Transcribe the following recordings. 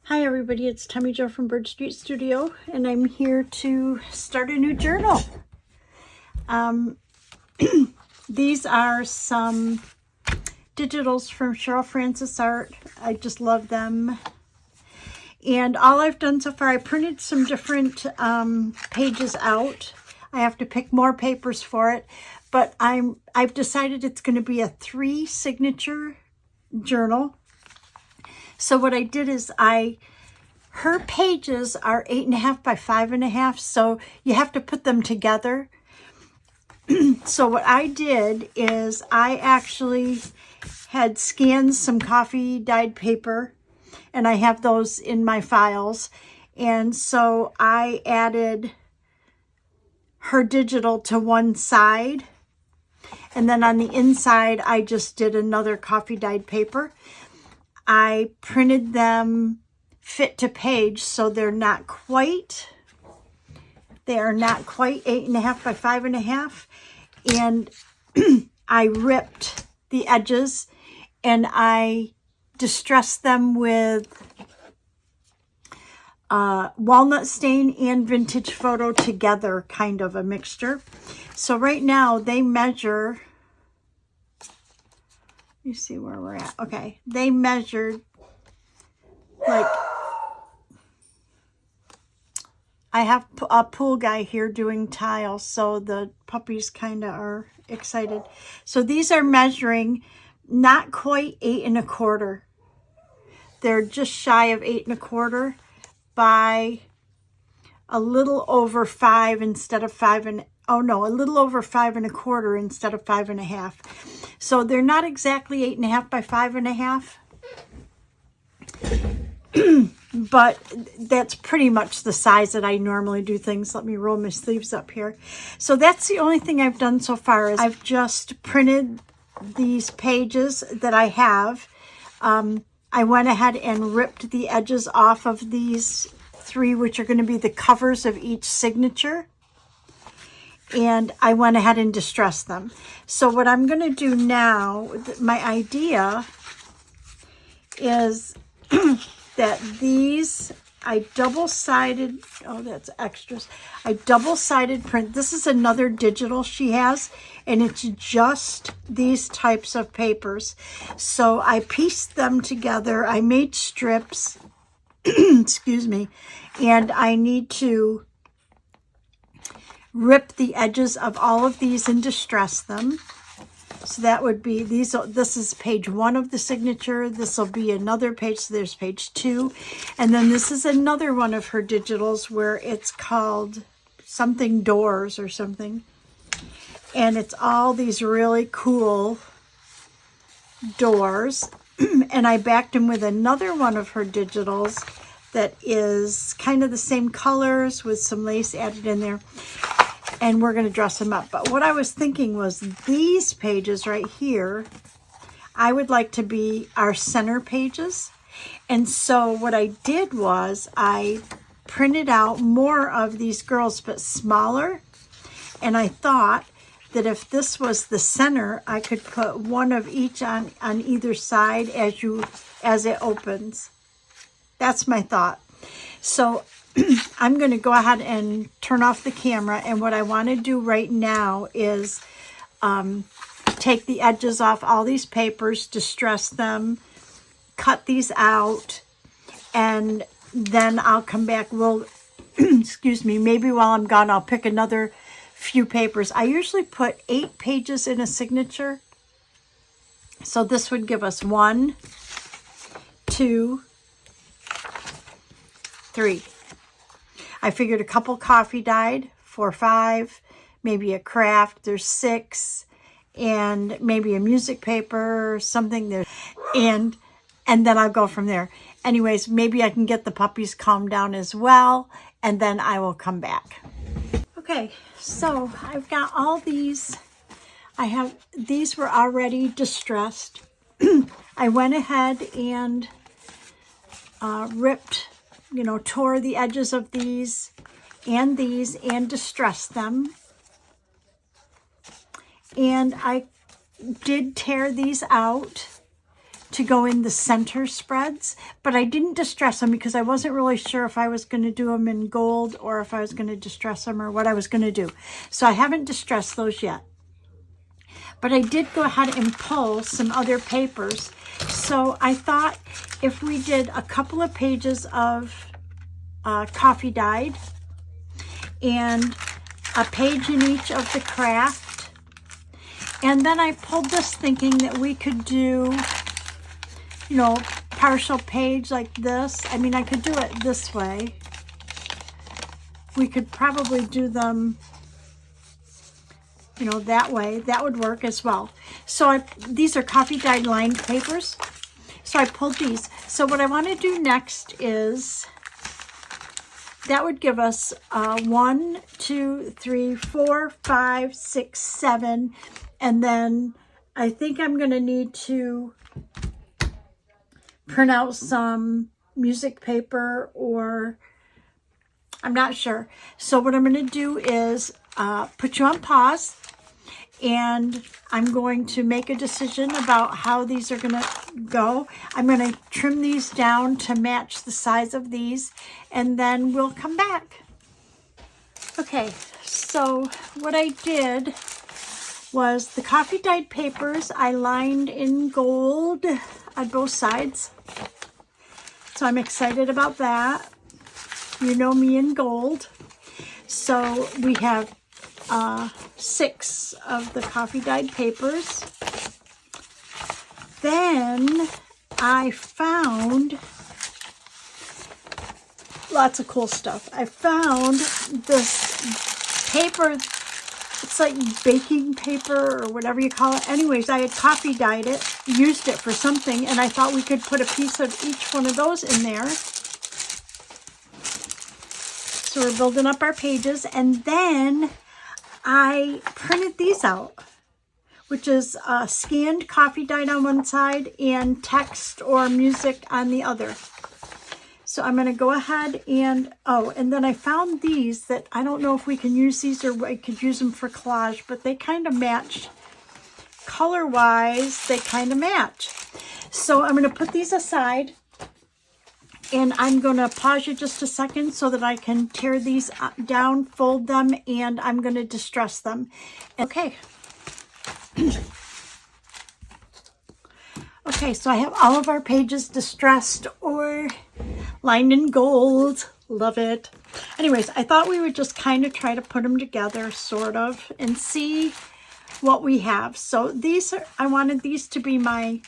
Hi everybody, it's Tommy Jo from Bird Street Studio, and I'm here to start a new journal. These are some digitals from Cheryl Francis Art. I just love them. And all I've done so far, I printed some different pages out. I have to pick more papers for it, but I've decided it's going to be a 3 signature journal. So what I did is her pages are 8.5 by 5.5, so you have to put them together. So what I did is I actually had scanned some coffee dyed paper, and I have those in my files. And so I added her digital to one side, and then on the inside I just did another coffee dyed paper. I printed them fit to page, so they are not quite 8.5 by 5.5. And I ripped the edges and I distressed them with walnut stain and vintage photo together, kind of a mixture. So right now they measure, you see where we're at. Okay, they measured like, I have a pool guy here doing tiles, so the puppies kind of are excited. So these are measuring not quite 8.25. They're just shy of 8.25 by a little over 5 instead of 5 and a little over 5.25 instead of 5.5. So they're not exactly 8.5 by 5.5. But that's pretty much the size that I normally do things. Let me roll my sleeves up here. So that's the only thing I've done so far, is I've just printed these pages that I have. I went ahead and ripped the edges off of these 3, which are going to be the covers of each signature. And I went ahead and distressed them. So what I'm going to do now, my idea is that these, I double-sided, oh, that's extras. I double-sided print. This is another digital she has, and it's just these types of papers. So I pieced them together. I made strips, excuse me, and I need to rip the edges of all of these and distress them. So that would be these. This is page 1 of the signature. This will be another page. So there's page 2. And then this is another one of her digitals where it's called something doors or something. And it's all these really cool doors. And I backed them with another one of her digitals that is kind of the same colors with some lace added in there. And we're going to dress them up. But what I was thinking was these pages right here, I would like to be our center pages. And so what I did was I printed out more of these girls, but smaller. And I thought that if this was the center, I could put one of each on either side as it opens. That's my thought. So I'm going to go ahead and turn off the camera, and what I want to do right now is take the edges off all these papers, distress them, cut these out, and then I'll come back. We'll, excuse me, maybe while I'm gone, I'll pick another few papers. I usually put 8 pages in a signature, so this would give us 1, 2, 3. I figured a couple coffee dyed, 4 or 5, maybe a craft, there's 6, and maybe a music paper or something there, and then I'll go from there. Anyways, maybe I can get the puppies calmed down as well, and then I will come back. Okay, so I've got all these. These were already distressed. I went ahead and ripped, tore the edges of these and distressed them. And I did tear these out to go in the center spreads, but I didn't distress them because I wasn't really sure if I was going to do them in gold or if I was going to distress them or what I was going to do. So I haven't distressed those yet. But I did go ahead and pull some other papers. So I thought if we did a couple of pages of coffee dyed and a page in each of the craft. And then I pulled this thinking that we could do, you know, partial page like this. I mean, I could do it this way. We could probably do them, you know, that way. That would work as well. So these are coffee dyed lined papers. So I pulled these. So what I want to do next is, that would give us 1, 2, 3, 4, 5, 6, 7. And then I think I'm going to need to print out some music paper, or I'm not sure. So what I'm going to do is put you on pause, and I'm going to make a decision about how these are going to go. I'm going to trim these down to match the size of these, and then we'll come back. Okay, so what I did was the coffee dyed papers I lined in gold on both sides. So I'm excited about that. You know me in gold. So we have 6 of the coffee dyed papers. Then I found lots of cool stuff. I found this paper. It's like baking paper or whatever you call it. Anyways, I had coffee dyed it, used it for something, and I thought we could put a piece of each one of those in there. So we're building up our pages, and then I printed these out, which is scanned coffee dyed on one side and text or music on the other. So I'm going to go ahead and, and then I found these that I don't know if we can use these or I could use them for collage, but they kind of match. Color-wise, they kind of match. So I'm going to put these aside, and I'm going to pause you just a second so that I can tear these down, fold them, and I'm going to distress them. Okay. Okay, so I have all of our pages distressed or lined in gold. Love it. Anyways, I thought we would just kind of try to put them together, sort of, and see what we have. So these are, I wanted these to be my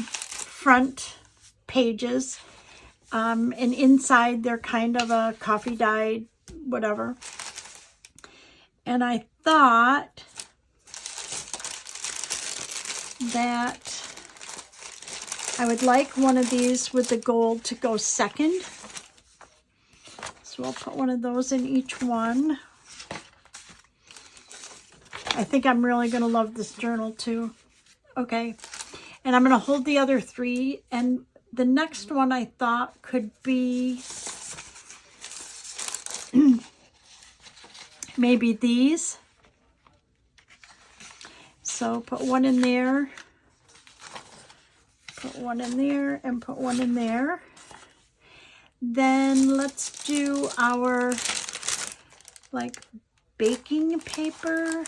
front pages. And inside they're kind of a coffee dyed whatever. And I thought that I would like one of these with the gold to go second. So we'll put one of those in each one. I think I'm really going to love this journal too. Okay. And I'm going to hold the other 3. And the next one I thought could be maybe these. So put one in there, put one in there, and put one in there. Then let's do our like baking paper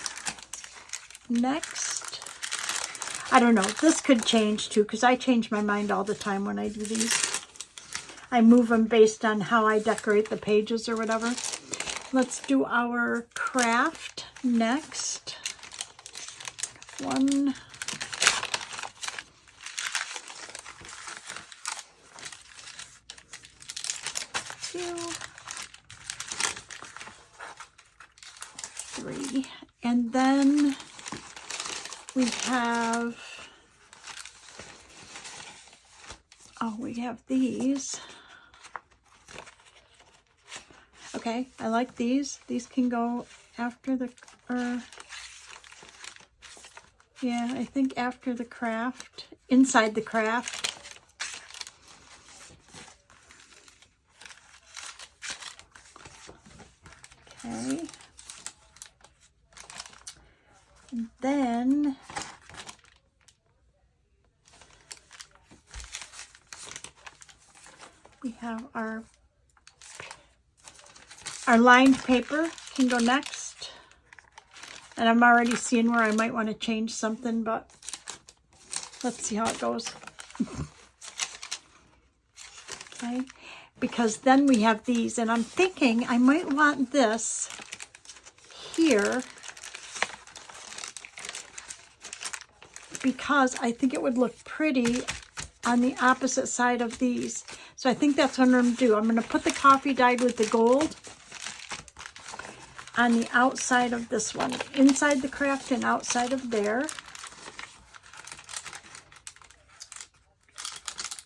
next. I don't know. This could change too, because I change my mind all the time when I do these. I move them based on how I decorate the pages or whatever. Let's do our craft next. 1, 2, 3, and then we have, we have these. Okay, I like these. These can go after the, yeah, I think after the craft, inside the craft. Okay. And then We have our lined paper can go next. And I'm already seeing where I might want to change something, but let's see how it goes. Okay, because then we have these, and I'm thinking I might want this here because I think it would look pretty on the opposite side of these. So I think that's what I'm going to do. I'm going to put the coffee dyed with the gold on the outside of this one, inside the craft and outside of there.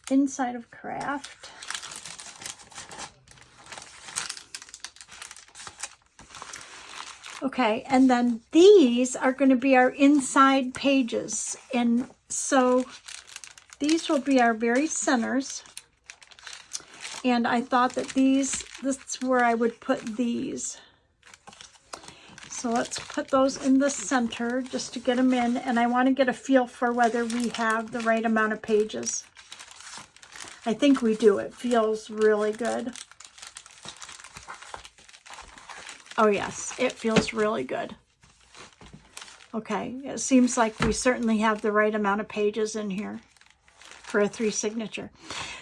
Inside of craft. Okay, and then these are going to be our inside pages. And so these will be our very centers. And I thought that this is where I would put these. So let's put those in the center just to get them in. And I want to get a feel for whether we have the right amount of pages. I think we do. It feels really good. Oh yes, it feels really good. Okay, it seems like we certainly have the right amount of pages in here for a 3 signature.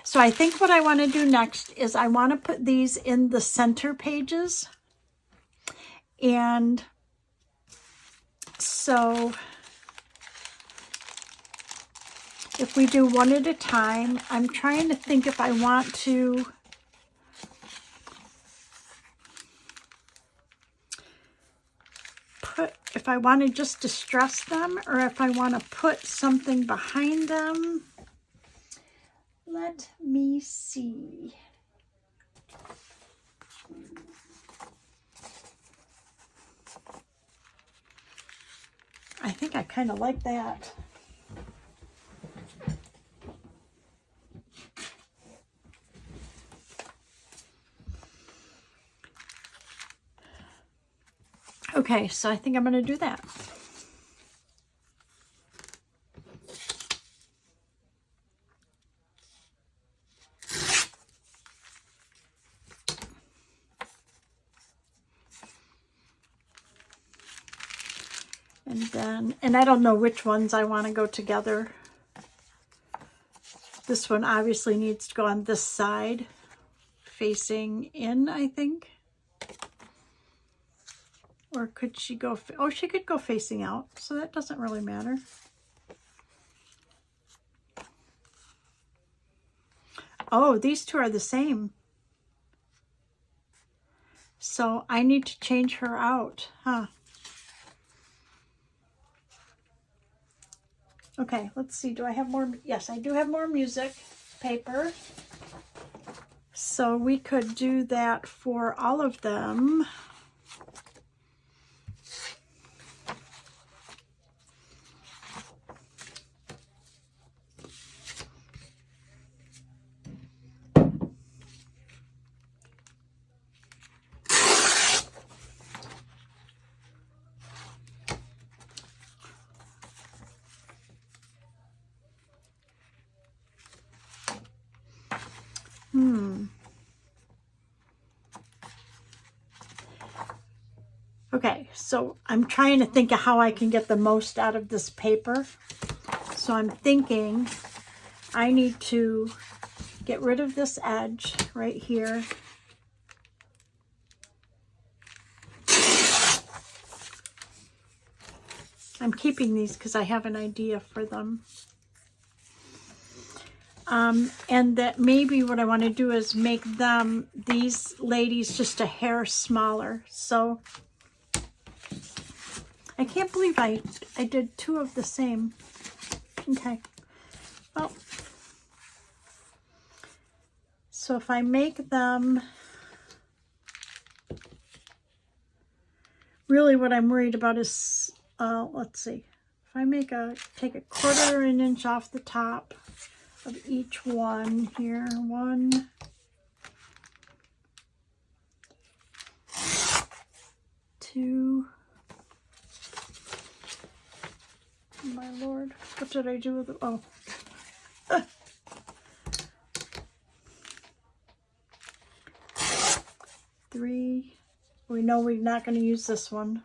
So I think what I want to do next is I want to put these in the center pages. And so if we do one at a time, I'm trying to think if I want to if I want to just distress them or if I want to put something behind them. Let me see. I think I kind of like that. Okay, so I think I'm going to do that. And then, and I don't know which ones I want to go together. This one obviously needs to go on this side, facing in, I think. Or could she go, oh, she could go facing out, so that doesn't really matter. Oh, these two are the same. So I need to change her out, huh? Okay, let's see. Do I have more? Yes, I do have more music paper. So we could do that for all of them. Okay, so I'm trying to think of how I can get the most out of this paper. So I'm thinking I need to get rid of this edge right here. I'm keeping these because I have an idea for them. And that maybe what I want to do is make them, these ladies, just a hair smaller. So I can't believe I did 2 of the same. Okay. Well, so if I make them, really what I'm worried about is, let's see. If I take a 1/4 inch off the top of each one here. 1, 2. My Lord, what did I do with it? Oh. We know we're not going to use this one.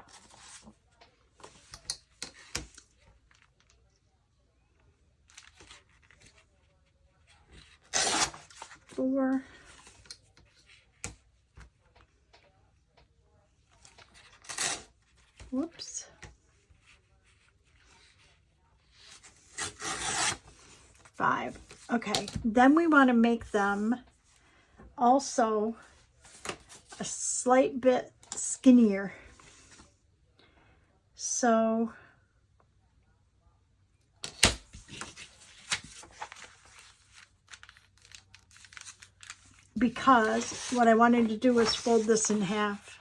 4. Whoops. 5. Okay, then we want to make them also a slight bit skinnier. So because what I wanted to do was fold this in half.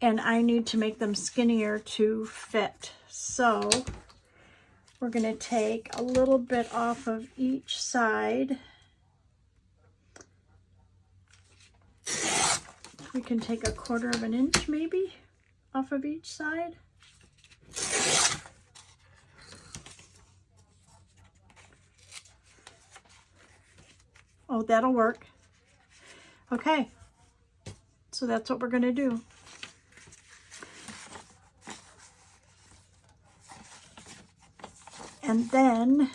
And I need to make them skinnier to fit. So we're going to take a little bit off of each side. We can take 1/4 of an inch maybe off of each side. Oh, that'll work. Okay, so that's what we're going to do. And then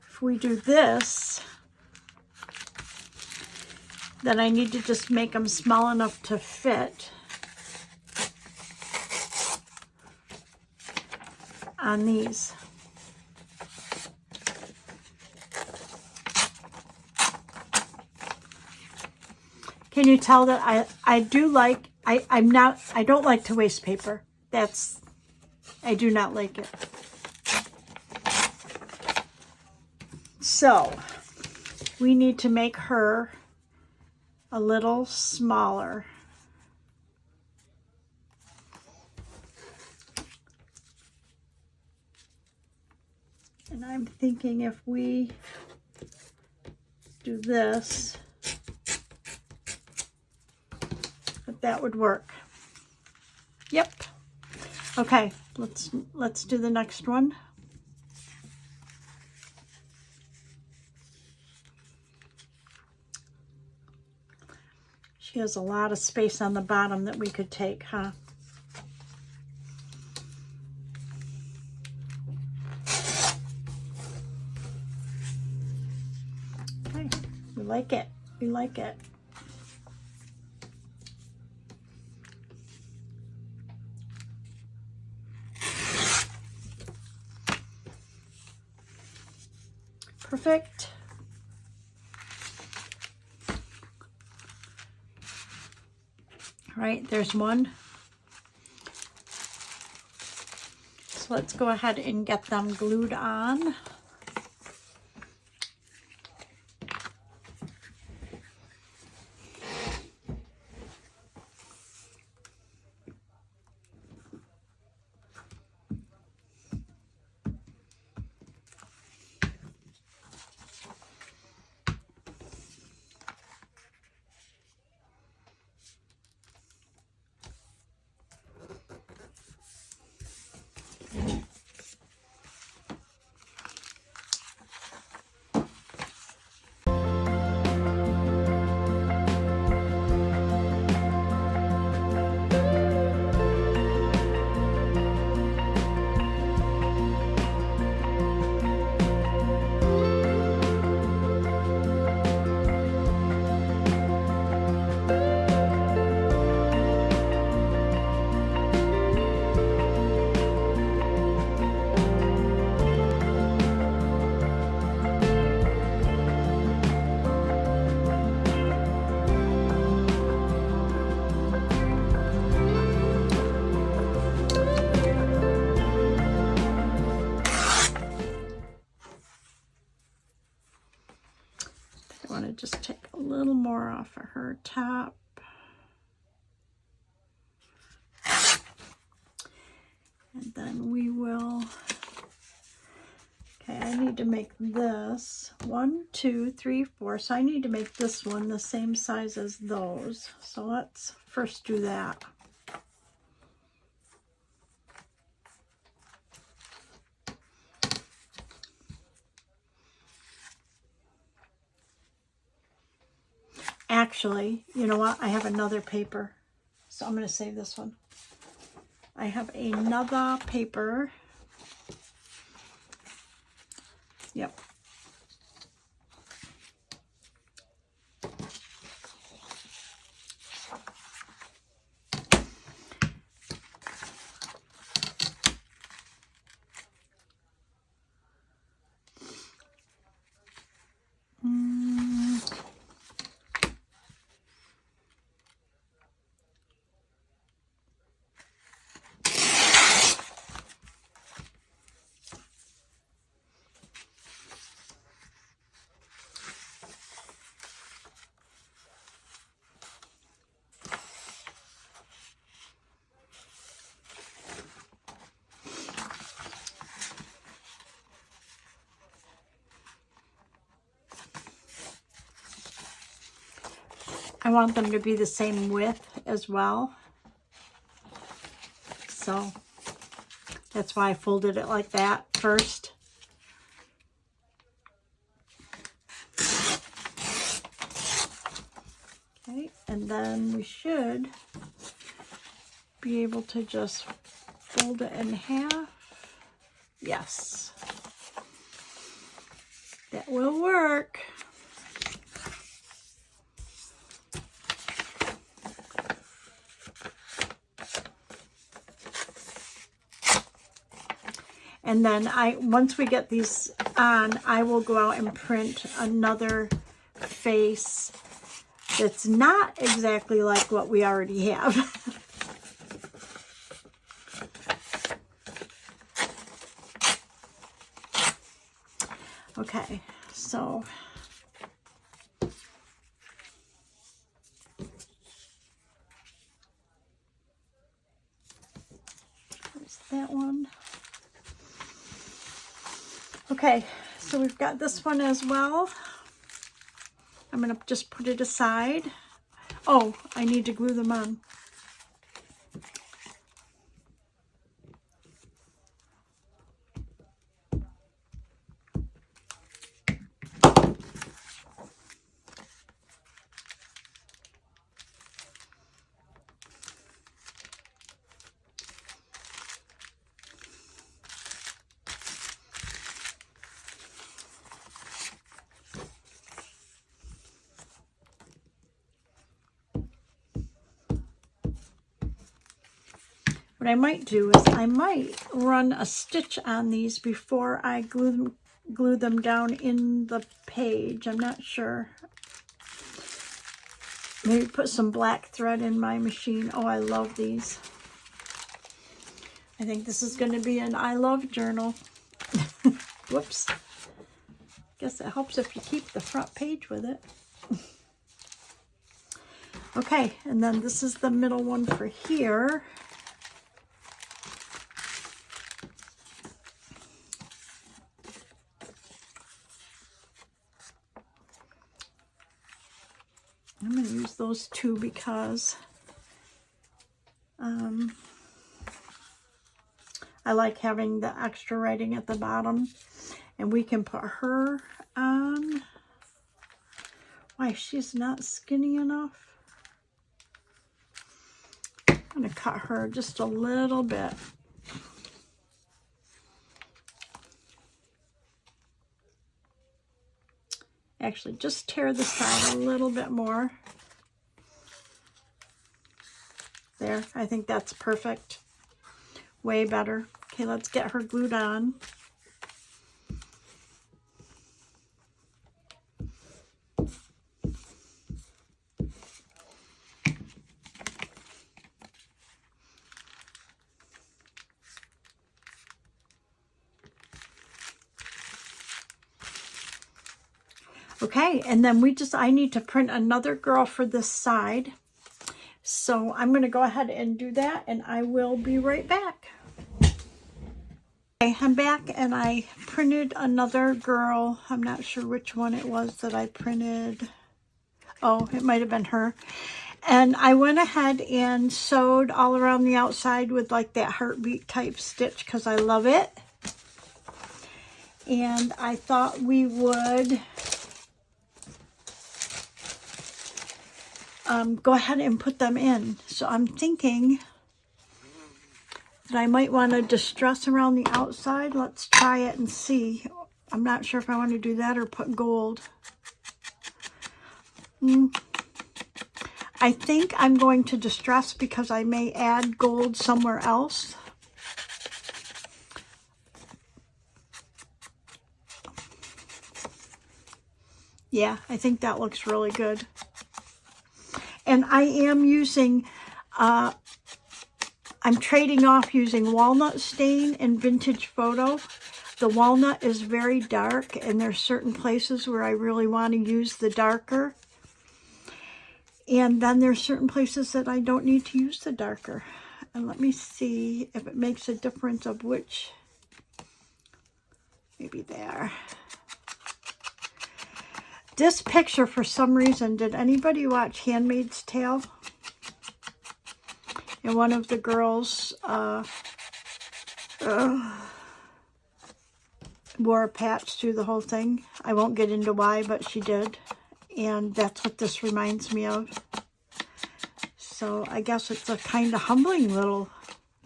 if we do this, then I need to just make them small enough to fit on these. Can you tell that I do like, I don't like to waste paper. I do not like it. So we need to make her a little smaller. And I'm thinking if we do this, that would work. Yep. Okay, let's do the next one. She has a lot of space on the bottom that we could take, huh? Okay, we like it. We like it. Perfect. All right, there's one. So let's go ahead and get them glued on. I want to just take a little more off of her top. And then we will, okay, I need to make this 1, 2, 3, 4. So I need to make this one the same size as those. So let's first do that. actually, you know what? I have another paper. So I'm going to save this one. I have another paper. Yep. I want them to be the same width as well. So that's why I folded it like that first. Okay, and then we should be able to just fold it in half. Yes, that will work. And then once we get these on, I will go out and print another face that's not exactly like what we already have. Okay, so there's that one. Okay, so we've got this one as well. I'm going to just put it aside. Oh, I need to glue them on. What I might do is I might run a stitch on these before I glue them down in the page. I'm not sure. Maybe put some black thread in my machine. Oh, I love these. I think this is going to be an I love journal. Whoops. Guess it helps if you keep the front page with it. Okay, and then this is the middle one for here. I'm going to use those two because I like having the extra writing at the bottom. And we can put her on. Why, she's not skinny enough. I'm going to cut her just a little bit. Actually, just tear the side a little bit more. There, I think that's perfect. Way better. Okay, let's get her glued on. Okay, and then I need to print another girl for this side. So I'm going to go ahead and do that, and I will be right back. Okay, I'm back, and I printed another girl. I'm not sure which one it was that I printed. Oh, it might have been her. And I went ahead and sewed all around the outside with like that heartbeat type stitch because I love it. And I thought we would go ahead and put them in. So I'm thinking that I might want to distress around the outside. Let's try it and see. I'm not sure if I want to do that or put gold. I think I'm going to distress because I may add gold somewhere else. Yeah, I think that looks really good. And I am using, I'm trading off using walnut stain in Vintage Photo. The walnut is very dark, and there's certain places where I really want to use the darker. And then there's certain places that I don't need to use the darker. And let me see if it makes a difference of which, maybe there. This picture, for some reason, did anybody watch Handmaid's Tale? And one of the girls wore a patch through the whole thing. I won't get into why, but she did. And that's what this reminds me of. So I guess it's a kind of humbling little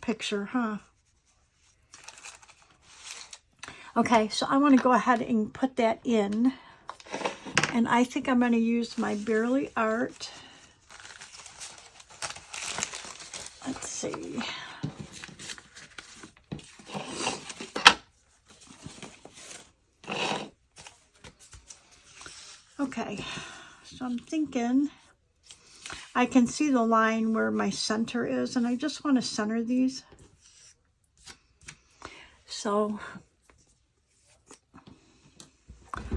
picture, huh? Okay, so I want to go ahead and put that in. And I think I'm going to use my Cheryl Art. Let's see. Okay, so I'm thinking I can see the line where my center is, and I just want to center these. So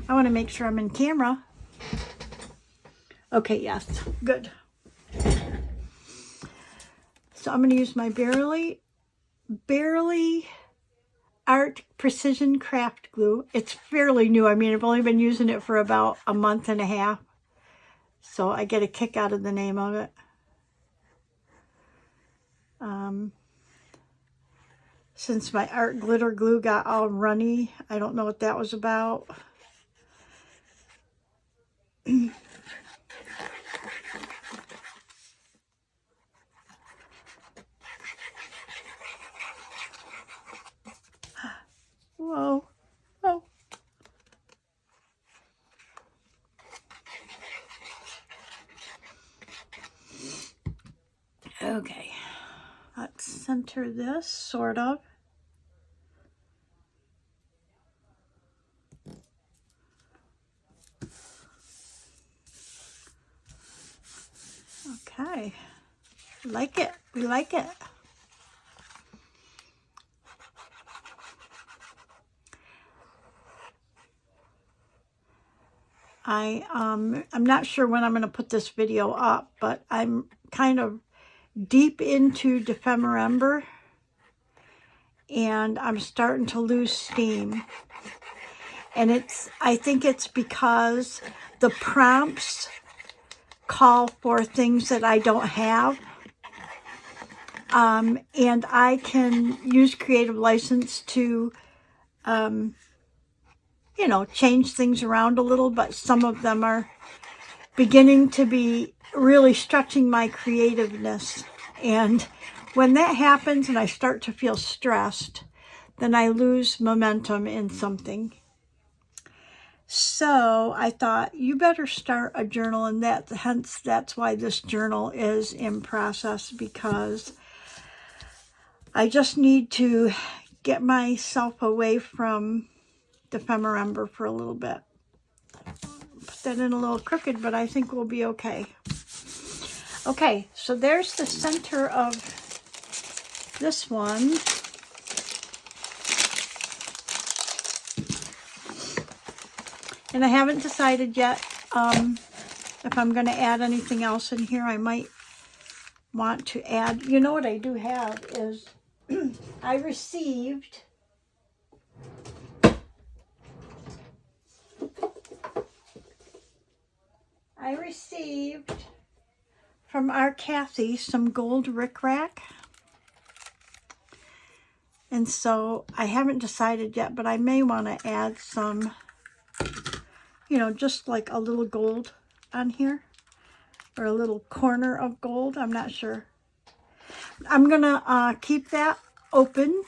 I want to make sure I'm in camera. Okay, yes, good. So I'm going to use my Cheryl Art Precision Craft Glue. It's fairly new. I mean, I've only been using it for about a month and a half. So I get a kick out of the name of it. Since my art glitter glue got all runny, I don't know what that was about. Whoa. Oh. Okay. Let's center this, sort of. Okay. Like it. We like it. I'm not sure when I'm going to put this video up, but I'm kind of deep into December, and I'm starting to lose steam. And I think it's because the prompts call for things that I don't have. And I can use Creative License to, you know, change things around a little, but some of them are beginning to be really stretching my creativeness. And when that happens and I start to feel stressed, then I lose momentum in something. So I thought, you better start a journal, and hence that's why this journal is in process, because I just need to get myself away from December for a little bit. Put that in a little crooked, but I think we'll be okay. Okay, so there's the center of this one. And I haven't decided yet if I'm going to add anything else in here. I might want to add, you know what I do have is I received from our Kathy some gold rickrack. And so I haven't decided yet, but I may want to add some, you know, just like a little gold on here. or a little corner of gold. I'm not sure. I'm going to keep that open.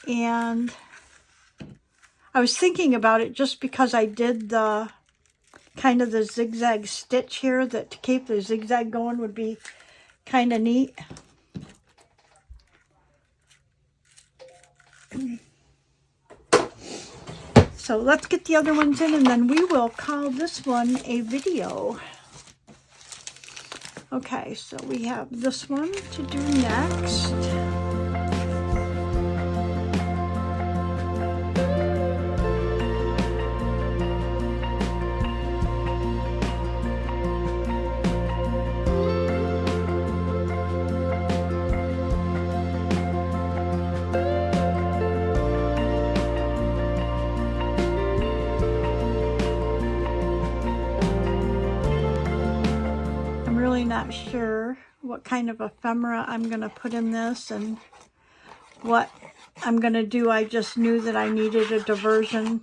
And I was thinking about it just because I did the kind of the zigzag stitch here, that to keep the zigzag going would be kind of neat. So let's get the other ones in, and then we will call this one a video. Okay, so we have this one to do next. Not sure what kind of ephemera I'm going to put in this and what I'm going to do. I just knew that I needed a diversion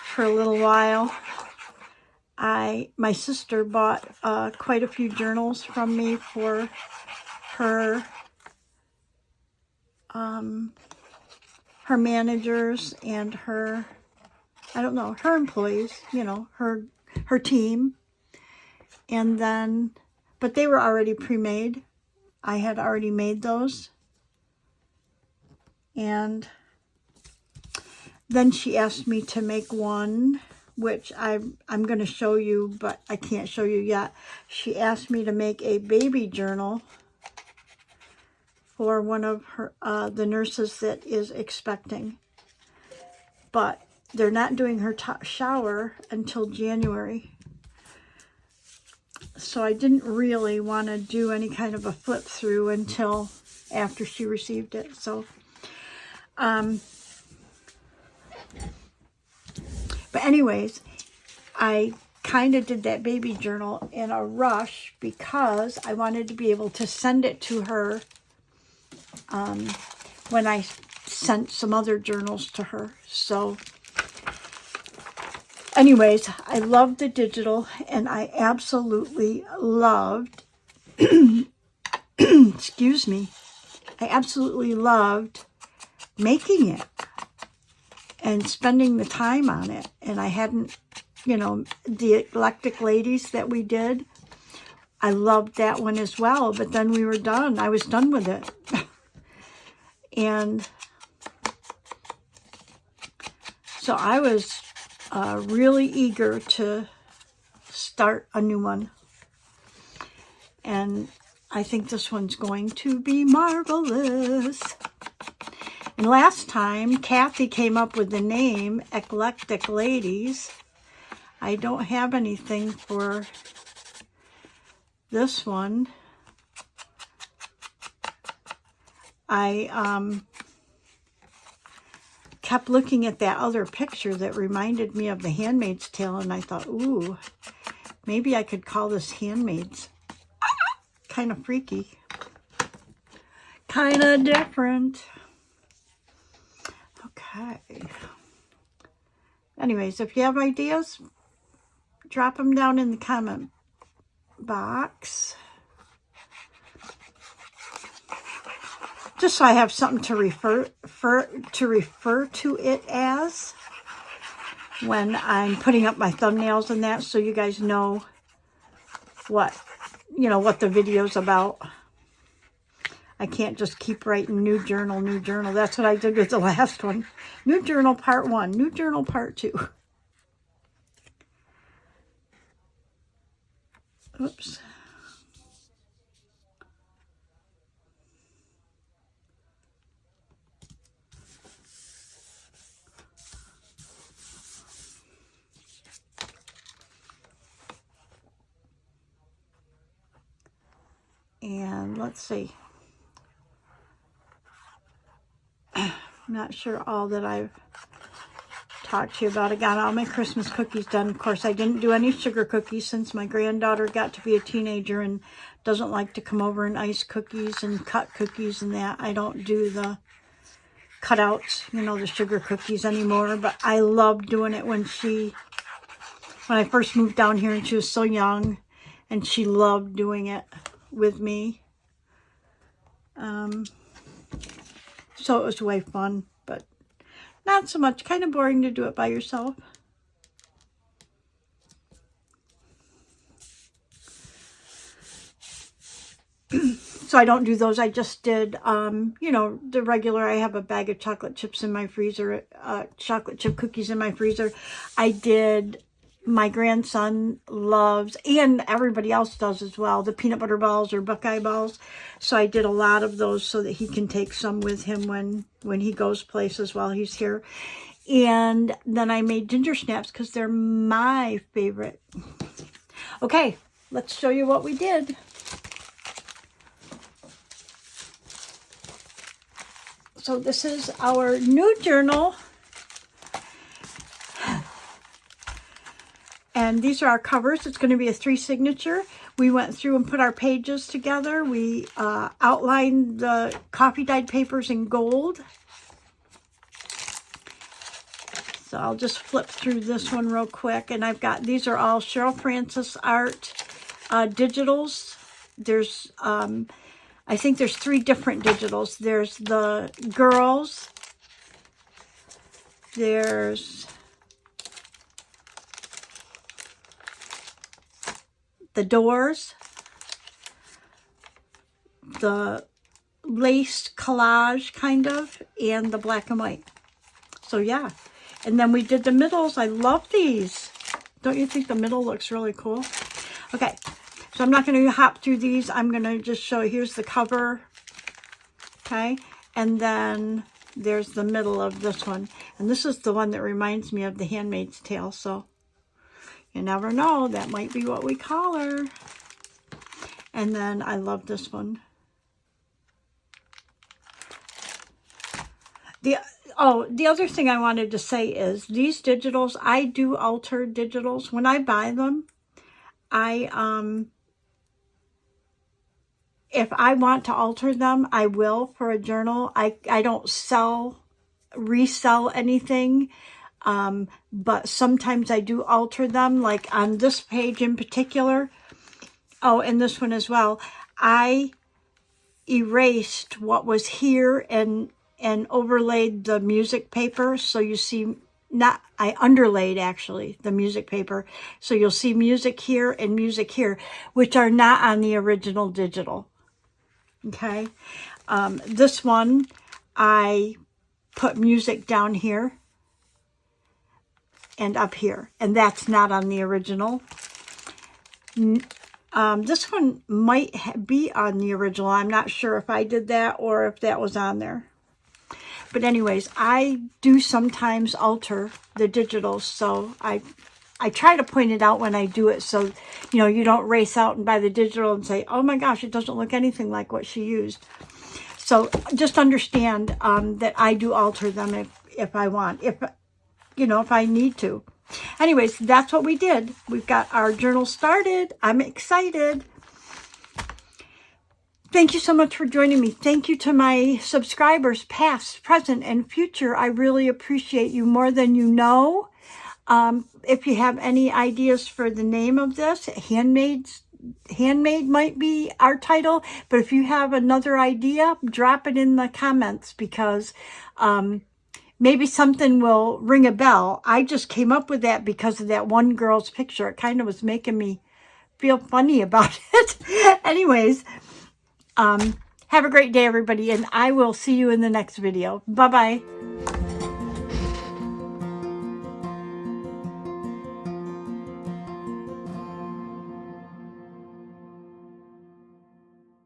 for a little while. My sister bought quite a few journals from me for her her managers and her, I don't know, her employees, you know, her team. And then, but they were already pre-made. I had already made those. And then she asked me to make one, which I'm going to show you, but I can't show you yet. She asked me to make a baby journal for one of her the nurses that is expecting. But they're not doing her shower until January. So I didn't really want to do any kind of a flip through until after she received it. So, but anyways, I kind of did that baby journal in a rush because I wanted to be able to send it to her when I sent some other journals to her. So anyways, I loved the digital, and I absolutely loved, excuse me, I absolutely loved making it and spending the time on it. And I hadn't, you know, the Eclectic Ladies that we did, I loved that one as well. But then we were done. I was done with it. And so I was really eager to start a new one. And I think this one's going to be marvelous. And last time, Kathy came up with the name Eclectic Ladies. I don't have anything for this one. I kept looking at that other picture that reminded me of the Handmaid's Tale, and I thought, ooh, maybe I could call this Handmaids. Kind of freaky. Kind of different. Okay. Anyways, if you have ideas, drop them down in the comment box. Just so I have something to refer to it as when I'm putting up my thumbnails and that, so you guys know what, you know, what the video's about. I can't just keep writing new journal, new journal. That's what I did with the last one. New journal part 1, new journal part 2. Oops. And let's see. I'm not sure all that I've talked to you about. I got all my Christmas cookies done. Of course, I didn't do any sugar cookies since my granddaughter got to be a teenager and doesn't like to come over and ice cookies and cut cookies and that. I don't do the cutouts, you know, the sugar cookies anymore. But I loved doing it when she when I first moved down here, and she was so young, and she loved doing it with me. So it was way fun, but not so much. Kind of boring to do it by yourself. So I don't do those. I just did, you know, the regular. I have a bag of chocolate chips in my freezer, chocolate chip cookies in my freezer. I did, my grandson loves, and everybody else does as well, the peanut butter balls or Buckeye balls. So I did a lot of those so that he can take some with him when he goes places while he's here. And then I made ginger snaps because they're my favorite. Okay, let's show you what we did. So this is our new journal. And these are our covers. It's going to be a 3 signature. We went through and put our pages together. We outlined the coffee dyed papers in gold. So I'll just flip through this one real quick. And I've got, these are all Cheryl Francis Art digitals. There's, I think there's 3 different digitals. There's the girls. There's the doors. The lace collage kind of. And the black and white. So yeah. And then we did the middles. I love these. Don't you think the middle looks really cool? Okay. So I'm not going to hop through these. I'm going to just show you. Here's the cover. Okay. And then there's the middle of this one. And this is the one that reminds me of the Handmaid's Tale. So you never know. That might be what we call her. And then I love this one. The other thing I wanted to say is these digitals, I do alter digitals. When I buy them, if I want to alter them, I will for a journal. I don't resell anything, but sometimes I do alter them, like on this page in particular. Oh, and this one as well. I erased what was here and overlaid the music paper, so you see, I underlaid actually the music paper, so you'll see music here and music here, which are not on the original digital. Okay, this one, I put music down here and up here, and that's not on the original. This one might be on the original. I'm not sure if I did that or if that was on there. But anyways, I do sometimes alter the digitals, so I try to point it out when I do it, so you know you don't race out and buy the digital and say, oh my gosh, it doesn't look anything like what she used. So just understand that I do alter them if I want, if I need to. Anyways, that's what we did. We've got our journal started. I'm excited. Thank you so much for joining me. Thank you to my subscribers, past, present, and future. I really appreciate you more than you know. If you have any ideas for the name of this, Handmaid might be our title. But if you have another idea, drop it in the comments, because maybe something will ring a bell. I just came up with that because of that one girl's picture. It kind of was making me feel funny about it. Anyways, have a great day, everybody, and I will see you in the next video. Bye-bye.